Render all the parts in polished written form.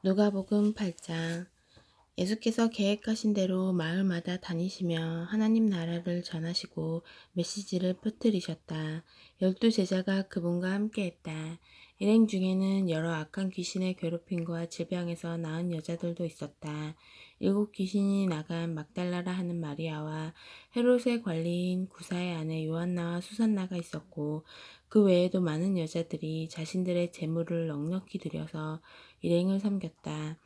누가복음 8장. 예수께서 계획하신 대로 마을마다 다니시며 하나님 나라를 전하시고 메시지를 퍼뜨리셨다. 12제자가 그분과 함께했다. 일행 중에는 여러 악한 귀신의 괴롭힘과 질병에서 나은 여자들도 있었다. 7 귀신이 나간 막달라라 하는 마리아와 헤롯의 관리인 구사의 아내 요한나와 수산나가 있었고, 그 외에도 많은 여자들이 자신들의 재물을 넉넉히 들여서 일행을 섬겼다.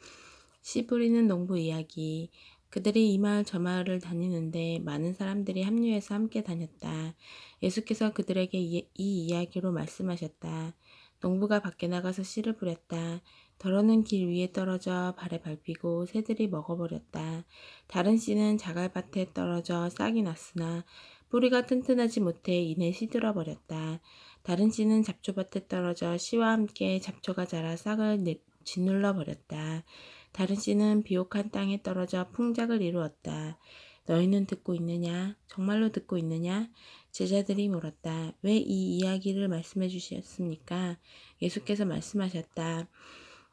씨 뿌리는 농부 이야기. 그들이 이 마을 저 마을을 다니는데 많은 사람들이 합류해서 함께 다녔다. 예수께서 그들에게 이 이야기로 말씀하셨다. 농부가 밖에 나가서 씨를 뿌렸다. 덜어는 길 위에 떨어져 발에 밟히고 새들이 먹어버렸다. 다른 씨는 자갈밭에 떨어져 싹이 났으나 뿌리가 튼튼하지 못해 이내 시들어버렸다. 다른 씨는 잡초밭에 떨어져 씨와 함께 잡초가 자라 싹을 짓눌러 버렸다. 다른 씨는 비옥한 땅에 떨어져 풍작을 이루었다. 너희는 듣고 있느냐? 정말로 듣고 있느냐? 제자들이 물었다. 왜 이 이야기를 말씀해 주셨습니까? 예수께서 말씀하셨다.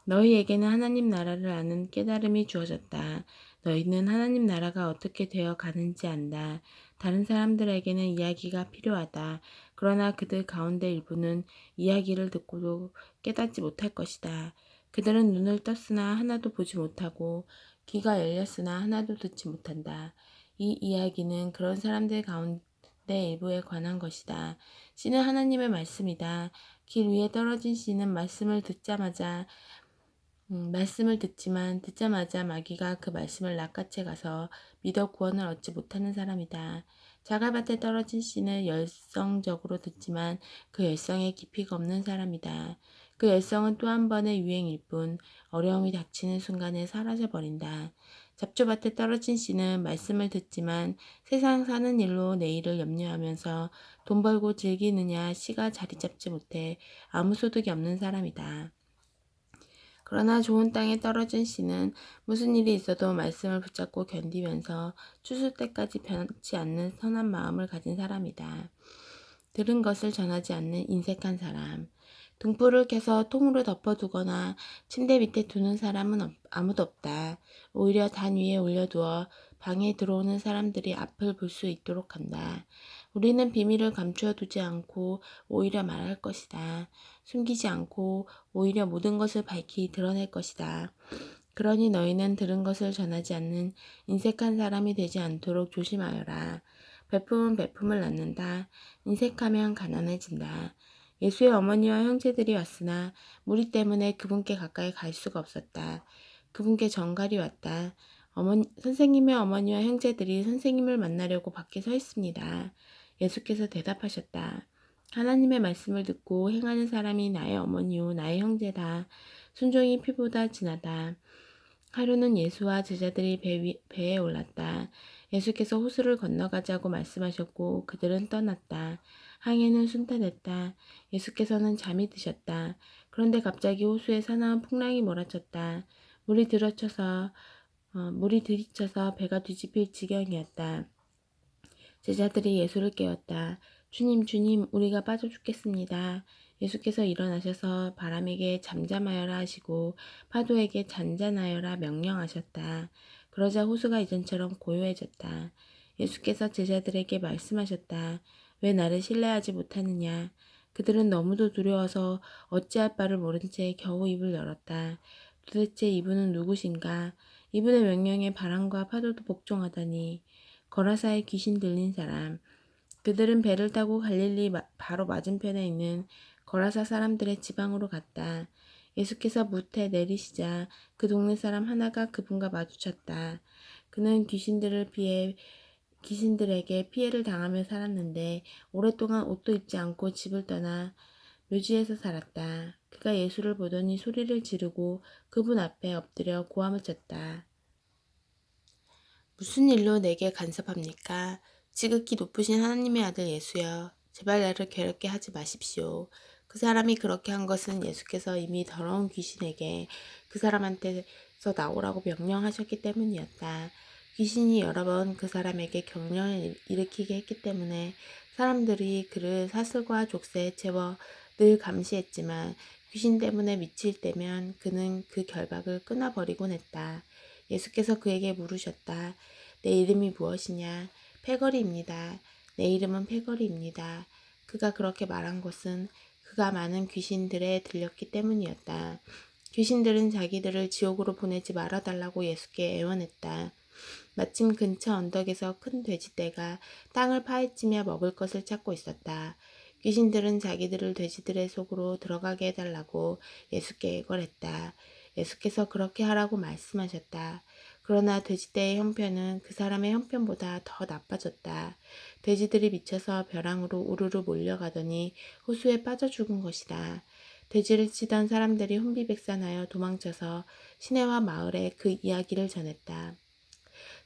너희에게는 하나님 나라를 아는 깨달음이 주어졌다. 너희는 하나님 나라가 어떻게 되어 가는지 안다. 다른 사람들에게는 이야기가 필요하다. 그러나 그들 가운데 일부는 이야기를 듣고도 깨닫지 못할 것이다. 그들은 눈을 떴으나 하나도 보지 못하고 귀가 열렸으나 하나도 듣지 못한다. 이 이야기는 그런 사람들 가운데 일부에 관한 것이다. 씨는 하나님의 말씀이다. 길 위에 떨어진 씨는 말씀을 듣자마자 마귀가 그 말씀을 낚아채 가서 믿어 구원을 얻지 못하는 사람이다. 자갈밭에 떨어진 씨는 열성적으로 듣지만 그 열성에 깊이가 없는 사람이다. 그 열성은 또 한 번의 유행일 뿐 어려움이 닥치는 순간에 사라져버린다. 잡초밭에 떨어진 씨는 말씀을 듣지만 세상 사는 일로 내일을 염려하면서 돈 벌고 즐기느냐 씨가 자리 잡지 못해 아무 소득이 없는 사람이다. 그러나 좋은 땅에 떨어진 씨는 무슨 일이 있어도 말씀을 붙잡고 견디면서 추수 때까지 변치 않는 선한 마음을 가진 사람이다. 들은 것을 전하지 않는 인색한 사람. 등불을 켜서 통으로 덮어두거나 침대 밑에 두는 사람은 아무도 없다. 오히려 단 위에 올려두어 방에 들어오는 사람들이 앞을 볼 수 있도록 한다. 우리는 비밀을 감추어 두지 않고 오히려 말할 것이다. 숨기지 않고 오히려 모든 것을 밝히 드러낼 것이다. 그러니 너희는 들은 것을 전하지 않는 인색한 사람이 되지 않도록 조심하여라. 베품은 베품을 낳는다. 인색하면 가난해진다. 예수의 어머니와 형제들이 왔으나 무리 때문에 그분께 가까이 갈 수가 없었다. 그분께 정갈이 왔다. 선생님의 어머니와 형제들이 선생님을 만나려고 밖에 서 있습니다. 예수께서 대답하셨다. 하나님의 말씀을 듣고 행하는 사람이 나의 어머니요 나의 형제다. 순종이 피보다 진하다. 하루는 예수와 제자들이 배에 올랐다. 예수께서 호수를 건너가자고 말씀하셨고 그들은 떠났다. 항해는 순탄했다. 예수께서는 잠이 드셨다. 그런데 갑자기 호수에 사나운 풍랑이 몰아쳤다. 물이 들이쳐서 배가 뒤집힐 지경이었다. 제자들이 예수를 깨웠다. 주님, 주님, 우리가 빠져 죽겠습니다. 예수께서 일어나셔서 바람에게 잠잠하여라 하시고 파도에게 잔잔하여라 명령하셨다. 그러자 호수가 이전처럼 고요해졌다. 예수께서 제자들에게 말씀하셨다. 왜 나를 신뢰하지 못하느냐? 그들은 너무도 두려워서 어찌할 바를 모른 채 겨우 입을 열었다. 도대체 이분은 누구신가? 이분의 명령에 바람과 파도도 복종하다니. 거라사의 귀신 들린 사람. 그들은 배를 타고 갈릴리 바로 맞은편에 있는 거라사 사람들의 지방으로 갔다. 예수께서 무태 내리시자 그 동네 사람 하나가 그분과 마주쳤다. 그는 귀신들에게 피해를 당하며 살았는데 오랫동안 옷도 입지 않고 집을 떠나 묘지에서 살았다. 그가 예수를 보더니 소리를 지르고 그분 앞에 엎드려 고함을 쳤다. 무슨 일로 내게 간섭합니까? 지극히 높으신 하나님의 아들 예수여, 제발 나를 괴롭게 하지 마십시오. 그 사람이 그렇게 한 것은 예수께서 이미 더러운 귀신에게 그 사람한테서 나오라고 명령하셨기 때문이었다. 귀신이 여러 번 그 사람에게 경련을 일으키게 했기 때문에 사람들이 그를 사슬과 족쇄에 채워 늘 감시했지만 귀신 때문에 미칠 때면 그는 그 결박을 끊어버리곤 했다. 예수께서 그에게 물으셨다. 내 이름이 무엇이냐? 패거리입니다. 내 이름은 패거리입니다. 그가 그렇게 말한 것은 그가 많은 귀신들에 들렸기 때문이었다. 귀신들은 자기들을 지옥으로 보내지 말아달라고 예수께 애원했다. 마침 근처 언덕에서 큰 돼지떼가 땅을 파헤치며 먹을 것을 찾고 있었다. 귀신들은 자기들을 돼지들의 속으로 들어가게 해달라고 예수께 애걸했다. 예수께서 그렇게 하라고 말씀하셨다. 그러나 돼지떼의 형편은 그 사람의 형편보다 더 나빠졌다. 돼지들이 미쳐서 벼랑으로 우르르 몰려가더니 호수에 빠져 죽은 것이다. 돼지를 치던 사람들이 혼비백산하여 도망쳐서 시내와 마을에 그 이야기를 전했다.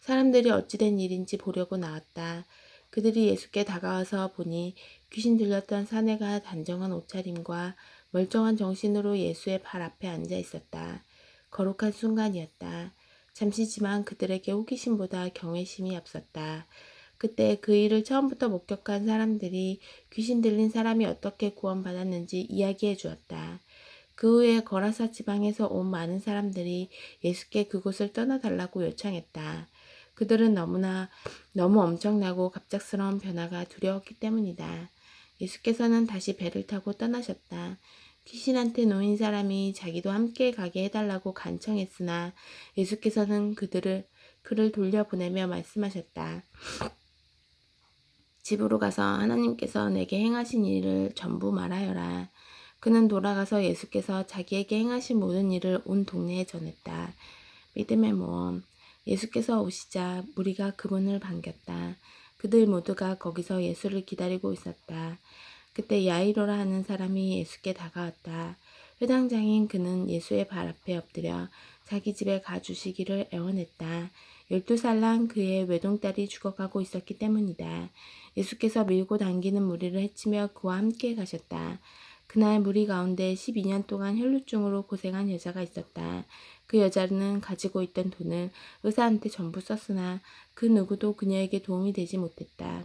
사람들이 어찌된 일인지 보려고 나왔다. 그들이 예수께 다가와서 보니 귀신 들렸던 사내가 단정한 옷차림과 멀쩡한 정신으로 예수의 발 앞에 앉아 있었다. 거룩한 순간이었다. 잠시지만 그들에게 호기심보다 경외심이 앞섰다. 그때 그 일을 처음부터 목격한 사람들이 귀신 들린 사람이 어떻게 구원받았는지 이야기해 주었다. 그 후에 거라사 지방에서 온 많은 사람들이 예수께 그곳을 떠나달라고 요청했다. 그들은 너무 엄청나고 갑작스러운 변화가 두려웠기 때문이다. 예수께서는 다시 배를 타고 떠나셨다. 귀신한테 놓인 사람이 자기도 함께 가게 해달라고 간청했으나 예수께서는 그를 돌려보내며 말씀하셨다. 집으로 가서 하나님께서 내게 행하신 일을 전부 말하여라. 그는 돌아가서 예수께서 자기에게 행하신 모든 일을 온 동네에 전했다. 믿음의 모험. 예수께서 오시자 무리가 그분을 반겼다. 그들 모두가 거기서 예수를 기다리고 있었다. 그때 야이로라 하는 사람이 예수께 다가왔다. 회당장인 그는 예수의 발 앞에 엎드려 자기 집에 가주시기를 애원했다. 12살 그의 외동딸이 죽어가고 있었기 때문이다. 예수께서 밀고 당기는 무리를 해치며 그와 함께 가셨다. 그날 무리 가운데 12년 동안 혈루증으로 고생한 여자가 있었다. 그 여자는 가지고 있던 돈을 의사한테 전부 썼으나 그 누구도 그녀에게 도움이 되지 못했다.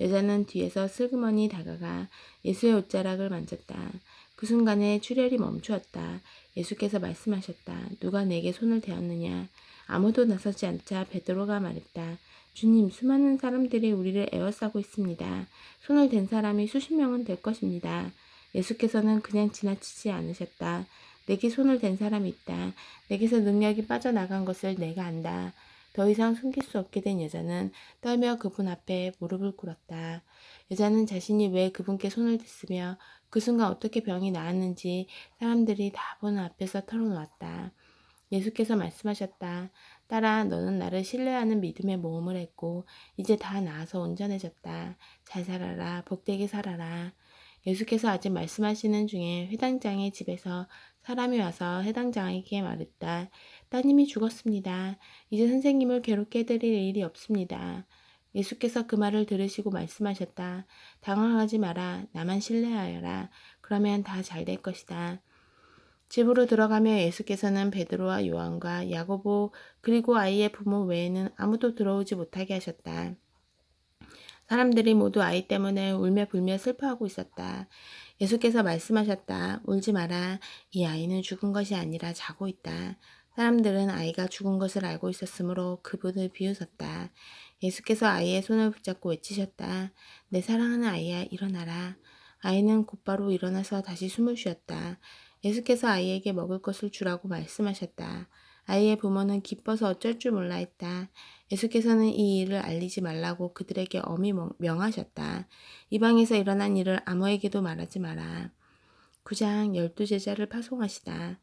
여자는 뒤에서 슬그머니 다가가 예수의 옷자락을 만졌다. 그 순간에 출혈이 멈추었다. 예수께서 말씀하셨다. 누가 내게 손을 대었느냐? 아무도 나서지 않자 베드로가 말했다. 주님, 수많은 사람들이 우리를 에워싸고 있습니다. 손을 댄 사람이 수십 명은 될 것입니다. 예수께서는 그냥 지나치지 않으셨다. 내게 손을 댄 사람이 있다. 내게서 능력이 빠져나간 것을 내가 안다. 더 이상 숨길 수 없게 된 여자는 떨며 그분 앞에 무릎을 꿇었다. 여자는 자신이 왜 그분께 손을 댔으며 그 순간 어떻게 병이 나았는지 사람들이 다 보는 앞에서 털어놓았다. 예수께서 말씀하셨다. 딸아, 너는 나를 신뢰하는 믿음의 모험을 했고 이제 다 나아서 온전해졌다. 잘 살아라. 복되게 살아라. 예수께서 아직 말씀하시는 중에 회당장의 집에서 사람이 와서 회당장에게 말했다. 따님이 죽었습니다. 이제 선생님을 괴롭게 해드릴 일이 없습니다. 예수께서 그 말을 들으시고 말씀하셨다. 당황하지 마라. 나만 신뢰하여라. 그러면 다 잘 될 것이다. 집으로 들어가며 예수께서는 베드로와 요한과 야고보 그리고 아이의 부모 외에는 아무도 들어오지 못하게 하셨다. 사람들이 모두 아이 때문에 울며 불며 슬퍼하고 있었다. 예수께서 말씀하셨다. 울지 마라. 이 아이는 죽은 것이 아니라 자고 있다. 사람들은 아이가 죽은 것을 알고 있었으므로 그분을 비웃었다. 예수께서 아이의 손을 붙잡고 외치셨다. 내 사랑하는 아이야, 일어나라. 아이는 곧바로 일어나서 다시 숨을 쉬었다. 예수께서 아이에게 먹을 것을 주라고 말씀하셨다. 아이의 부모는 기뻐서 어쩔 줄 몰라 했다. 예수께서는 이 일을 알리지 말라고 그들에게 엄히 명하셨다. 이방에서 일어난 일을 아무에게도 말하지 마라. 9장 12제자를 파송하시다.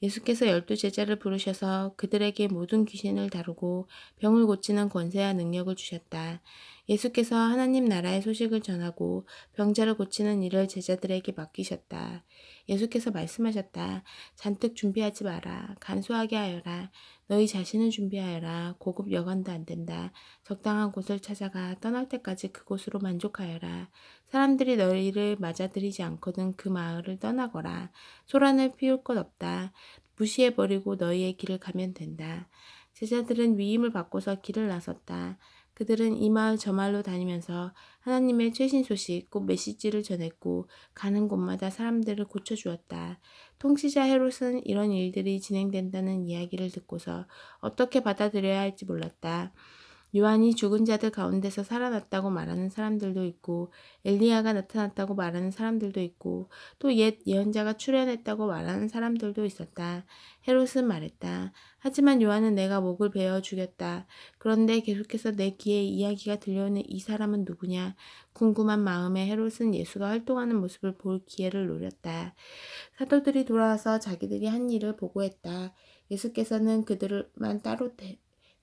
예수께서 12제자를 부르셔서 그들에게 모든 귀신을 다루고 병을 고치는 권세와 능력을 주셨다. 예수께서 하나님 나라의 소식을 전하고 병자를 고치는 일을 제자들에게 맡기셨다. 예수께서 말씀하셨다. 잔뜩 준비하지 마라. 간소하게 하여라. 너희 자신을 준비하여라. 고급 여관도 안 된다. 적당한 곳을 찾아가 떠날 때까지 그곳으로 만족하여라. 사람들이 너희를 맞아들이지 않거든 그 마을을 떠나거라. 소란을 피울 것 없다. 무시해버리고 너희의 길을 가면 된다. 제자들은 위임을 받고서 길을 나섰다. 그들은 이 마을 저 마을로 다니면서 하나님의 최신 소식, 곧 메시지를 전했고 가는 곳마다 사람들을 고쳐주었다. 통치자 헤롯은 이런 일들이 진행된다는 이야기를 듣고서 어떻게 받아들여야 할지 몰랐다. 요한이 죽은 자들 가운데서 살아났다고 말하는 사람들도 있고 엘리야가 나타났다고 말하는 사람들도 있고 또 옛 예언자가 출현했다고 말하는 사람들도 있었다. 헤롯은 말했다. 하지만 요한은 내가 목을 베어 죽였다. 그런데 계속해서 내 귀에 이야기가 들려오는 이 사람은 누구냐? 궁금한 마음에 헤롯은 예수가 활동하는 모습을 볼 기회를 노렸다. 사도들이 돌아와서 자기들이 한 일을 보고했다. 예수께서는 그들만 따로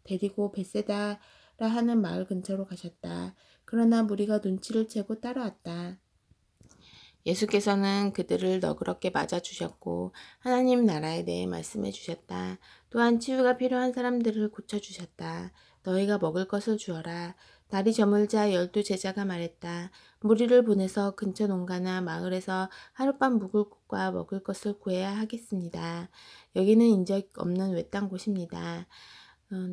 데리고 벳세다라 하는 마을 근처로 가셨다. 그러나 무리가 눈치를 채고 따라왔다. 예수께서는 그들을 너그럽게 맞아주셨고 하나님 나라에 대해 말씀해 주셨다. 또한 치유가 필요한 사람들을 고쳐주셨다. 너희가 먹을 것을 주어라. 날이 저물자 12제자가 말했다. 무리를 보내서 근처 농가나 마을에서 하룻밤 묵을 곳과 먹을 것을 구해야 하겠습니다. 여기는 인적 없는 외딴 곳입니다.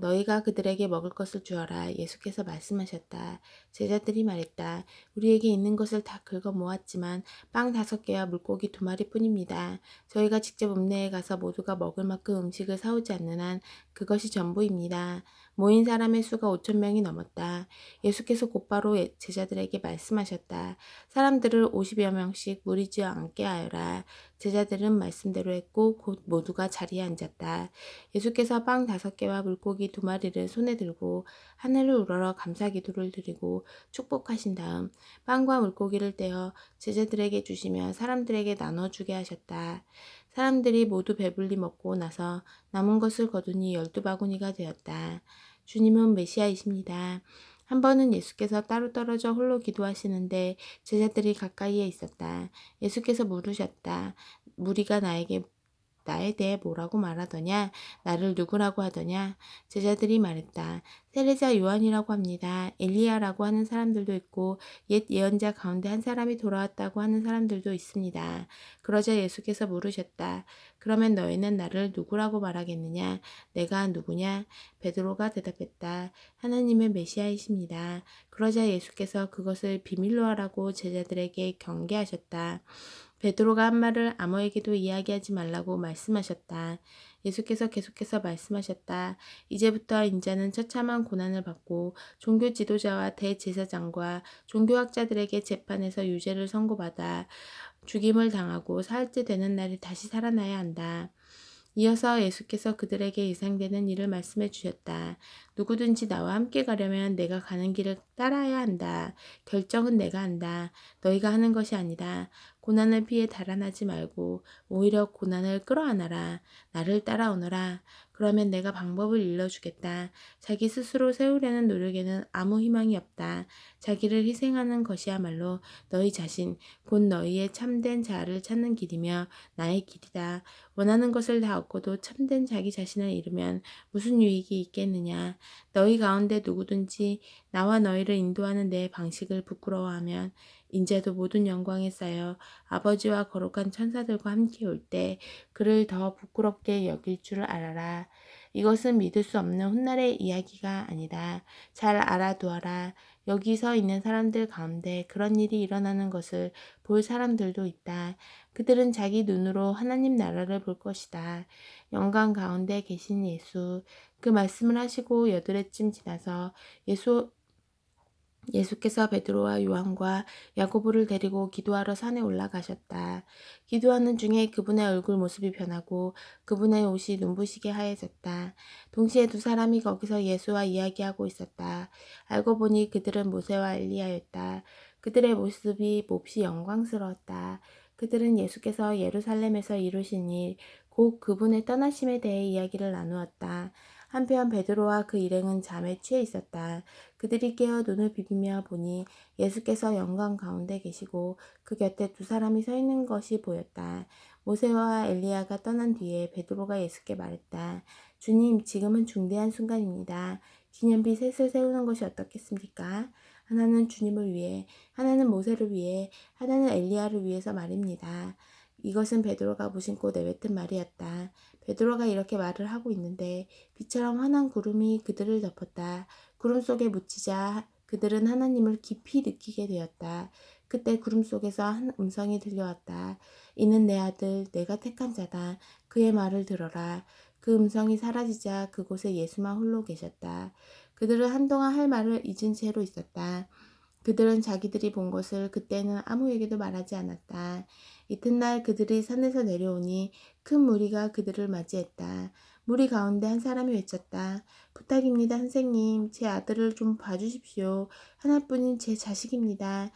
너희가 그들에게 먹을 것을 주어라. 예수께서 말씀하셨다. 제자들이 말했다. 우리에게 있는 것을 다 긁어 모았지만 빵 5개와 물고기 2마리뿐입니다. 저희가 직접 읍내에 가서 모두가 먹을 만큼 음식을 사오지 않는 한 그것이 전부입니다. 모인 사람의 수가 5,000명이 넘었다. 예수께서 곧바로 제자들에게 말씀하셨다. 사람들을 50여 명씩 무리지어 앉게 하여라. 제자들은 말씀대로 했고 곧 모두가 자리에 앉았다. 예수께서 빵 5개와 물고기 2마리를 손에 들고 하늘을 우러러 감사 기도를 드리고 축복하신 다음 빵과 물고기를 떼어 제자들에게 주시며 사람들에게 나눠주게 하셨다. 사람들이 모두 배불리 먹고 나서 남은 것을 거두니 12바구니가 되었다. 주님은 메시아이십니다. 한 번은 예수께서 따로 떨어져 홀로 기도하시는데 제자들이 가까이에 있었다. 예수께서 물으셨다. 무리가 나에 대해 뭐라고 말하더냐? 나를 누구라고 하더냐? 제자들이 말했다. 세례자 요한이라고 합니다. 엘리야라고 하는 사람들도 있고 옛 예언자 가운데 한 사람이 돌아왔다고 하는 사람들도 있습니다. 그러자 예수께서 물으셨다. 그러면 너희는 나를 누구라고 말하겠느냐? 내가 누구냐? 베드로가 대답했다. 하나님의 메시아이십니다. 그러자 예수께서 그것을 비밀로 하라고 제자들에게 경계하셨다. 베드로가 한 말을 아무에게도 이야기하지 말라고 말씀하셨다. 예수께서 계속해서 말씀하셨다. 이제부터 인자는 처참한 고난을 받고 종교 지도자와 대제사장과 종교학자들에게 재판에서 유죄를 선고받아 죽임을 당하고 사흘째 되는 날에 다시 살아나야 한다. 이어서 예수께서 그들에게 예상되는 일을 말씀해 주셨다. 누구든지 나와 함께 가려면 내가 가는 길을 따라야 한다. 결정은 내가 한다. 너희가 하는 것이 아니다. 고난을 피해 달아나지 말고 오히려 고난을 끌어안아라. 나를 따라오너라. 그러면 내가 방법을 일러주겠다. 자기 스스로 세우려는 노력에는 아무 희망이 없다. 자기를 희생하는 것이야말로 너희 자신, 곧 너희의 참된 자아를 찾는 길이며 나의 길이다. 원하는 것을 다 얻고도 참된 자기 자신을 잃으면 무슨 유익이 있겠느냐. 너희 가운데 누구든지 나와 너희를 인도하는 내 방식을 부끄러워하면 인자도 모든 영광에 쌓여 아버지와 거룩한 천사들과 함께 올 때 그를 더 부끄럽게 여길 줄 알아라. 이것은 믿을 수 없는 훗날의 이야기가 아니다. 잘 알아두어라. 여기 서 있는 사람들 가운데 그런 일이 일어나는 것을 볼 사람들도 있다. 그들은 자기 눈으로 하나님 나라를 볼 것이다. 영광 가운데 계신 예수. 그 말씀을 하시고 8해쯤 지나서 예수께서 베드로와 요한과 야고보를 데리고 기도하러 산에 올라가셨다. 기도하는 중에 그분의 얼굴 모습이 변하고 그분의 옷이 눈부시게 하얘졌다. 동시에 2사람이 거기서 예수와 이야기하고 있었다. 알고 보니 그들은 모세와 엘리야였다. 그들의 모습이 몹시 영광스러웠다. 그들은 예수께서 예루살렘에서 이루신 일, 곧 그분의 떠나심에 대해 이야기를 나누었다. 한편 베드로와 그 일행은 잠에 취해 있었다. 그들이 깨어 눈을 비비며 보니 예수께서 영광 가운데 계시고 그 곁에 2사람이 서 있는 것이 보였다. 모세와 엘리야가 떠난 뒤에 베드로가 예수께 말했다. 주님, 지금은 중대한 순간입니다. 기념비 셋을 세우는 것이 어떻겠습니까? 하나는 주님을 위해, 하나는 모세를 위해, 하나는 엘리야를 위해서 말입니다. 이것은 베드로가 무심코 내뱉은 말이었다. 베드로가 이렇게 말을 하고 있는데 빛처럼 환한 구름이 그들을 덮었다. 구름 속에 묻히자 그들은 하나님을 깊이 느끼게 되었다. 그때 구름 속에서 한 음성이 들려왔다. 이는 내 아들, 내가 택한 자다. 그의 말을 들어라. 그 음성이 사라지자 그곳에 예수만 홀로 계셨다. 그들은 한동안 할 말을 잊은 채로 있었다. 그들은 자기들이 본 것을 그때는 아무에게도 말하지 않았다. 이튿날 그들이 산에서 내려오니 큰 무리가 그들을 맞이했다. 무리 가운데 한 사람이 외쳤다. 부탁입니다, 선생님. 제 아들을 좀 봐주십시오. 하나뿐인 제 자식입니다.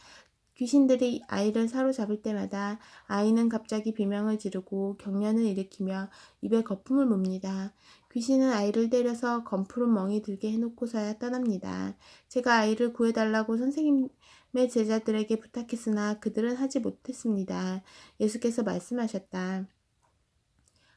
귀신들이 아이를 사로잡을 때마다 아이는 갑자기 비명을 지르고 경련을 일으키며 입에 거품을 뭅니다. 귀신은 아이를 때려서 검푸른 멍이 들게 해놓고서야 떠납니다. 제가 아이를 구해달라고 선생님의 제자들에게 부탁했으나 그들은 하지 못했습니다. 예수께서 말씀하셨다.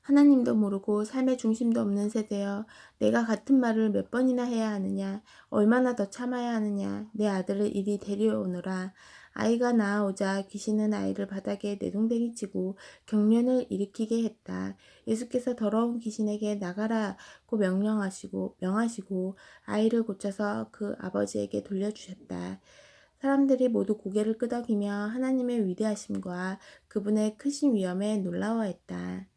하나님도 모르고 삶의 중심도 없는 세대여, 내가 같은 말을 몇 번이나 해야 하느냐, 얼마나 더 참아야 하느냐, 내 아들을 이리 데려오너라. 아이가 나아오자 귀신은 아이를 바닥에 내동댕이 치고 경련을 일으키게 했다. 예수께서 더러운 귀신에게 나가라고 명하시고 아이를 고쳐서 그 아버지에게 돌려주셨다. 사람들이 모두 고개를 끄덕이며 하나님의 위대하심과 그분의 크신 위엄에 놀라워했다.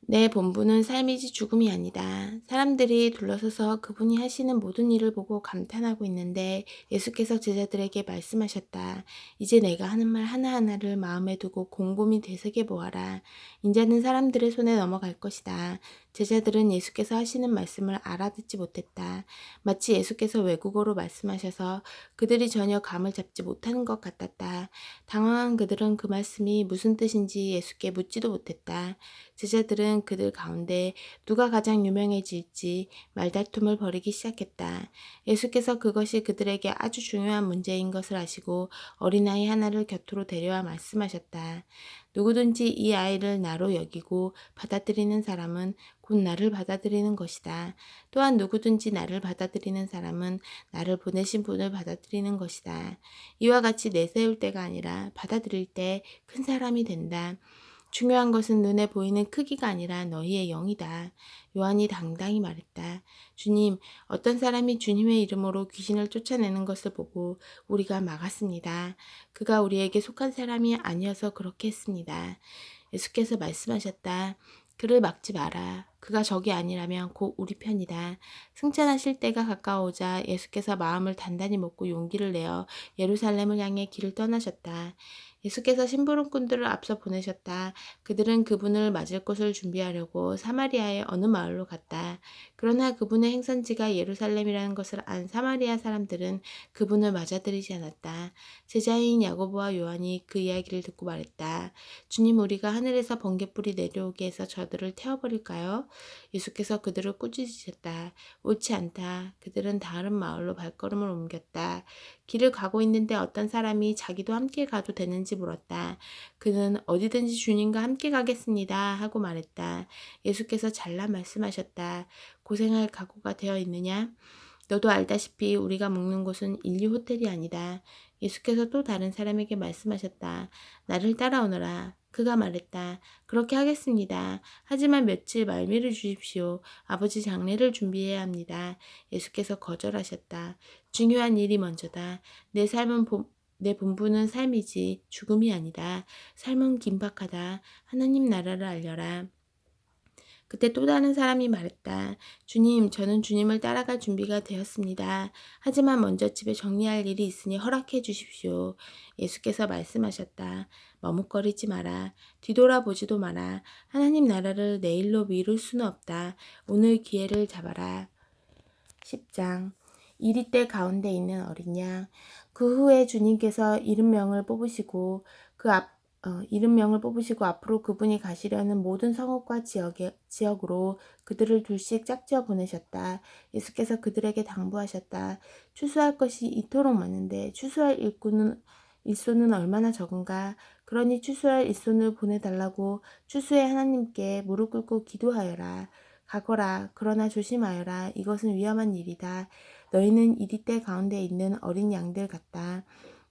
내 본분은 삶이지 죽음이 아니다. 사람들이 둘러서서 그분이 하시는 모든 일을 보고 감탄하고 있는데 예수께서 제자들에게 말씀하셨다. 이제 내가 하는 말 하나하나를 마음에 두고 곰곰이 되새겨 보아라. 인자는 사람들의 손에 넘어갈 것이다. 제자들은 예수께서 하시는 말씀을 알아듣지 못했다. 마치 예수께서 외국어로 말씀하셔서 그들이 전혀 감을 잡지 못하는 것 같았다. 당황한 그들은 그 말씀이 무슨 뜻인지 예수께 묻지도 못했다. 제자들은 그들 가운데 누가 가장 유명해질지 말다툼을 벌이기 시작했다. 예수께서 그것이 그들에게 아주 중요한 문제인 것을 아시고 어린아이 하나를 곁으로 데려와 말씀하셨다. 누구든지 이 아이를 나로 여기고 받아들이는 사람은 곧 나를 받아들이는 것이다. 또한 누구든지 나를 받아들이는 사람은 나를 보내신 분을 받아들이는 것이다. 이와 같이 내세울 때가 아니라 받아들일 때 큰 사람이 된다. 중요한 것은 눈에 보이는 크기가 아니라 너희의 영이다. 요한이 당당히 말했다. 주님, 어떤 사람이 주님의 이름으로 귀신을 쫓아내는 것을 보고 우리가 막았습니다. 그가 우리에게 속한 사람이 아니어서 그렇게 했습니다. 예수께서 말씀하셨다. 그를 막지 마라. 그가 적이 아니라면 곧 우리 편이다. 승천하실 때가 가까워오자 예수께서 마음을 단단히 먹고 용기를 내어 예루살렘을 향해 길을 떠나셨다. 예수께서 심부름꾼들을 앞서 보내셨다. 그들은 그분을 맞을 곳을 준비하려고 사마리아의 어느 마을로 갔다. 그러나 그분의 행선지가 예루살렘이라는 것을 안 사마리아 사람들은 그분을 맞아들이지 않았다. 제자인 야고보와 요한이 그 이야기를 듣고 말했다. 주님, 우리가 하늘에서 번갯불이 내려오게 해서 저들을 태워버릴까요? 예수께서 그들을 꾸짖으셨다. 옳지 않다. 그들은 다른 마을로 발걸음을 옮겼다. 길을 가고 있는데 어떤 사람이 자기도 함께 가도 되는지 물었다. 그는 어디든지 주님과 함께 가겠습니다 하고 말했다. 예수께서 잘라 말씀하셨다. 고생할 각오가 되어 있느냐? 너도 알다시피 우리가 묵는 곳은 인류 호텔이 아니다. 예수께서 또 다른 사람에게 말씀하셨다. 나를 따라오너라. 그가 말했다. 그렇게 하겠습니다. 하지만 며칠 말미를 주십시오. 아버지 장례를 준비해야 합니다. 예수께서 거절하셨다. 중요한 일이 먼저다. 내 본분은 삶이지 죽음이 아니다. 삶은 긴박하다. 하나님 나라를 알려라. 그때 또 다른 사람이 말했다. 주님, 저는 주님을 따라갈 준비가 되었습니다. 하지만 먼저 집에 정리할 일이 있으니 허락해 주십시오. 예수께서 말씀하셨다. 머뭇거리지 마라. 뒤돌아보지도 마라. 하나님 나라를 내일로 미룰 수는 없다. 오늘 기회를 잡아라. 10장. 이리떼 가운데 있는 어린 양. 그 후에 주님께서 이른 명을 뽑으시고 앞으로 그분이 가시려는 모든 성읍과 지역으로 그들을 둘씩 짝지어 보내셨다. 예수께서 그들에게 당부하셨다. 추수할 것이 이토록 많은데 추수할 일손은 얼마나 적은가. 그러니 추수할 일손을 보내달라고 추수의 하나님께 무릎 꿇고 기도하여라. 가거라. 그러나 조심하여라. 이것은 위험한 일이다. 너희는 이리떼 가운데 있는 어린 양들 같다.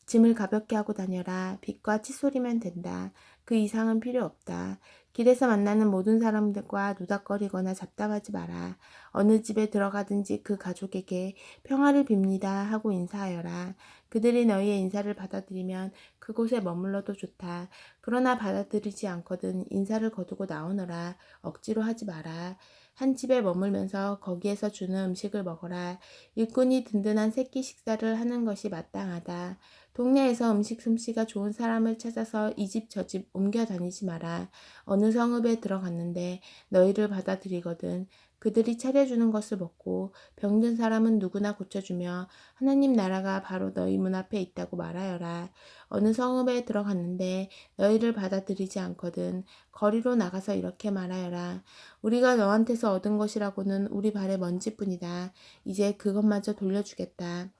짐을 가볍게 하고 다녀라. 빛과 칫솔이면 된다. 그 이상은 필요 없다. 길에서 만나는 모든 사람들과 노닥거리거나 잡담하지 마라. 어느 집에 들어가든지 그 가족에게 평화를 빕니다 하고 인사하여라. 그들이 너희의 인사를 받아들이면 그곳에 머물러도 좋다. 그러나 받아들이지 않거든 인사를 거두고 나오너라. 억지로 하지 마라. 한 집에 머물면서 거기에서 주는 음식을 먹어라. 일꾼이 든든한 새끼 식사를 하는 것이 마땅하다. 동네에서 음식 솜씨가 좋은 사람을 찾아서 이 집 저 집 옮겨 다니지 마라. 어느 성읍에 들어갔는데 너희를 받아들이거든 그들이 차려주는 것을 먹고 병든 사람은 누구나 고쳐주며 하나님 나라가 바로 너희 문 앞에 있다고 말하여라. 어느 성읍에 들어갔는데 너희를 받아들이지 않거든 거리로 나가서 이렇게 말하여라. 우리가 너한테서 얻은 것이라고는 우리 발의 먼지뿐이다. 이제 그것마저 돌려주겠다.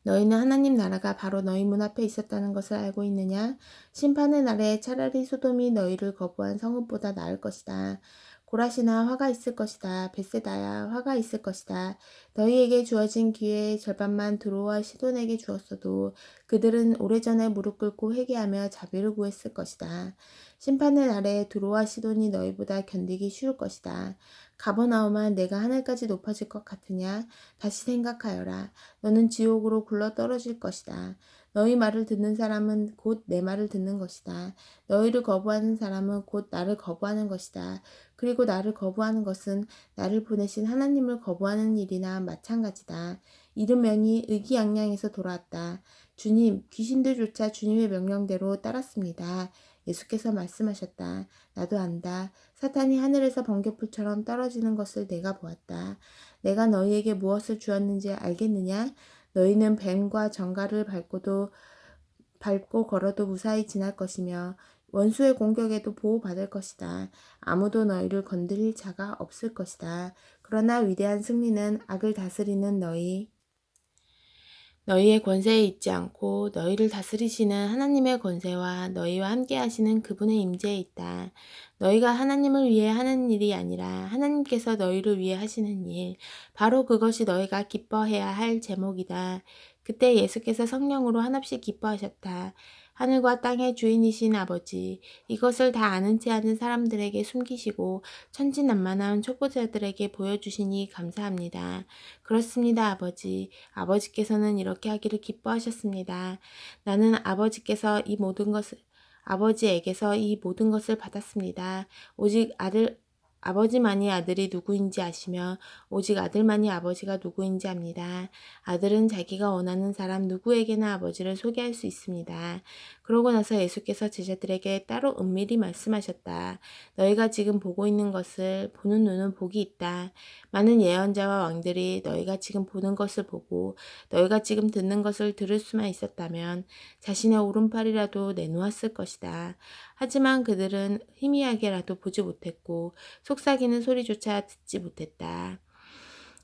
너희는 하나님 나라가 바로 너희 문 앞에 있었다는 것을 알고 있느냐? 심판의 날에 차라리 소돔이 너희를 거부한 성읍보다 나을 것이다. 고라시나 화가 있을 것이다. 벳세다야 화가 있을 것이다. 너희에게 주어진 기회의 절반만 드로와 시돈에게 주었어도 그들은 오래전에 무릎 꿇고 회개하며 자비를 구했을 것이다. 심판의 날에 드로와 시돈이 너희보다 견디기 쉬울 것이다. 가버나움아 내가 하늘까지 높아질 것 같으냐? 다시 생각하여라. 너는 지옥으로 굴러 떨어질 것이다. 너희 말을 듣는 사람은 곧 내 말을 듣는 것이다. 너희를 거부하는 사람은 곧 나를 거부하는 것이다. 그리고 나를 거부하는 것은 나를 보내신 하나님을 거부하는 일이나 마찬가지다. 이르면이 의기양양해서 돌아왔다. 주님, 귀신들조차 주님의 명령대로 따랐습니다. 예수께서 말씀하셨다. 나도 안다. 사탄이 하늘에서 번개불처럼 떨어지는 것을 내가 보았다. 내가 너희에게 무엇을 주었는지 알겠느냐? 너희는 뱀과 정갈을 밟고 걸어도 무사히 지날 것이며 원수의 공격에도 보호받을 것이다. 아무도 너희를 건드릴 자가 없을 것이다. 그러나 위대한 승리는 악을 다스리는 너희의 권세에 있지 않고 너희를 다스리시는 하나님의 권세와 너희와 함께 하시는 그분의 임재에 있다. 너희가 하나님을 위해 하는 일이 아니라 하나님께서 너희를 위해 하시는 일, 바로 그것이 너희가 기뻐해야 할 제목이다. 그때 예수께서 성령으로 한없이 기뻐하셨다. 하늘과 땅의 주인이신 아버지, 이것을 다 아는 채 하는 사람들에게 숨기시고 천진난만한 초보자들에게 보여주시니 감사합니다. 그렇습니다, 아버지. 아버지께서는 이렇게 하기를 기뻐하셨습니다. 나는 아버지에게서 이 모든 것을 받았습니다. 오직 아버지만이 아들이 누구인지 아시며 오직 아들만이 아버지가 누구인지 압니다. 아들은 자기가 원하는 사람 누구에게나 아버지를 소개할 수 있습니다. 그러고 나서 예수께서 제자들에게 따로 은밀히 말씀하셨다. 너희가 지금 보고 있는 것을 보는 눈은 복이 있다. 많은 예언자와 왕들이 너희가 지금 보는 것을 보고 너희가 지금 듣는 것을 들을 수만 있었다면 자신의 오른팔이라도 내놓았을 것이다. 하지만 그들은 희미하게라도 보지 못했고 속삭이는 소리조차 듣지 못했다.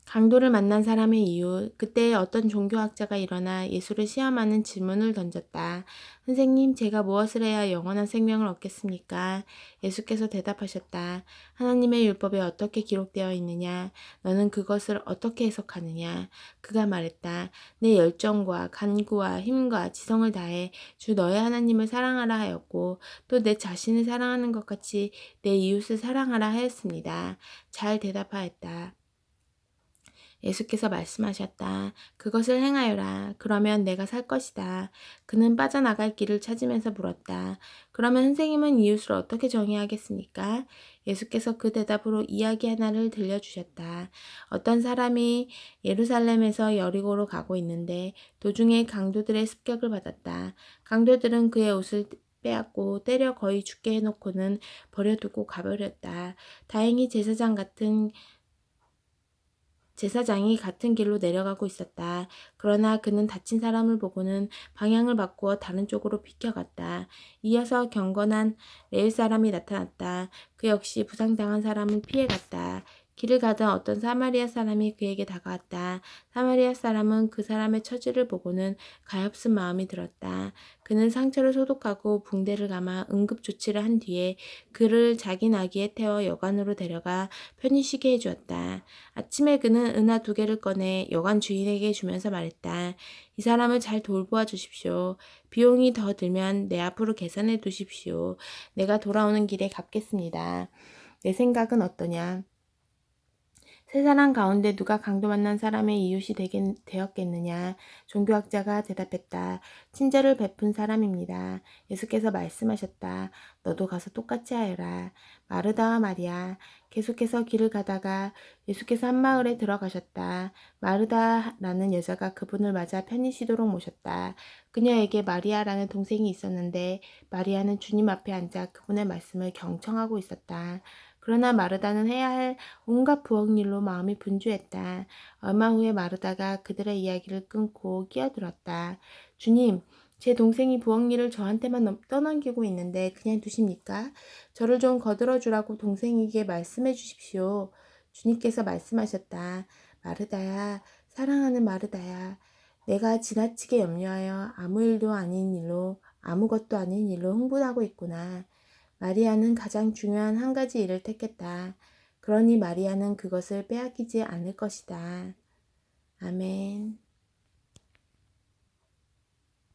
강도를 만난 사람의 이유, 그때 어떤 종교학자가 일어나 예수를 시험하는 질문을 던졌다. 선생님, 제가 무엇을 해야 영원한 생명을 얻겠습니까? 예수께서 대답하셨다. 하나님의 율법에 어떻게 기록되어 있느냐? 너는 그것을 어떻게 해석하느냐? 그가 말했다. 내 열정과 간구와 힘과 지성을 다해 주 너의 하나님을 사랑하라 하였고 또 내 자신을 사랑하는 것 같이 내 이웃을 사랑하라 하였습니다. 잘 대답하였다. 예수께서 말씀하셨다. 그것을 행하여라. 그러면 내가 살 것이다. 그는 빠져나갈 길을 찾으면서 물었다. 그러면 선생님은 이웃을 어떻게 정의하겠습니까? 예수께서 그 대답으로 이야기 하나를 들려주셨다. 어떤 사람이 예루살렘에서 여리고로 가고 있는데 도중에 강도들의 습격을 받았다. 강도들은 그의 옷을 빼앗고 때려 거의 죽게 해놓고는 버려두고 가버렸다. 다행히 제사장이 같은 길로 내려가고 있었다. 그러나 그는 다친 사람을 보고는 방향을 바꾸어 다른 쪽으로 비켜갔다. 이어서 경건한 레위 사람이 나타났다. 그 역시 부상당한 사람을 피해갔다. 길을 가던 어떤 사마리아 사람이 그에게 다가왔다. 사마리아 사람은 그 사람의 처지를 보고는 가엾은 마음이 들었다. 그는 상처를 소독하고 붕대를 감아 응급 조치를 한 뒤에 그를 자기 나귀에 태워 여관으로 데려가 편히 쉬게 해주었다. 아침에 그는 은하 2개를 꺼내 여관 주인에게 주면서 말했다. 이 사람을 잘 돌보아 주십시오. 비용이 더 들면 내 앞으로 계산해 두십시오. 내가 돌아오는 길에 갚겠습니다. 내 생각은 어떠냐? 세 사람 가운데 누가 강도 만난 사람의 이웃이 되었겠느냐? 종교학자가 대답했다. 친절을 베푼 사람입니다. 예수께서 말씀하셨다. 너도 가서 똑같이 하여라. 마르다와 마리아. 계속해서 길을 가다가 예수께서 한 마을에 들어가셨다. 마르다라는 여자가 그분을 맞아 편히 쉬도록 모셨다. 그녀에게 마리아라는 동생이 있었는데 마리아는 주님 앞에 앉아 그분의 말씀을 경청하고 있었다. 그러나 마르다는 해야 할 온갖 부엌 일로 마음이 분주했다. 얼마 후에 마르다가 그들의 이야기를 끊고 끼어들었다. 주님, 제 동생이 부엌 일을 저한테만 떠넘기고 있는데 그냥 두십니까? 저를 좀 거들어 주라고 동생에게 말씀해 주십시오. 주님께서 말씀하셨다. 마르다야, 사랑하는 마르다야. 내가 지나치게 염려하여 아무것도 아닌 일로 흥분하고 있구나. 마리아는 가장 중요한 한 가지 일을 택했다. 그러니 마리아는 그것을 빼앗기지 않을 것이다. 아멘.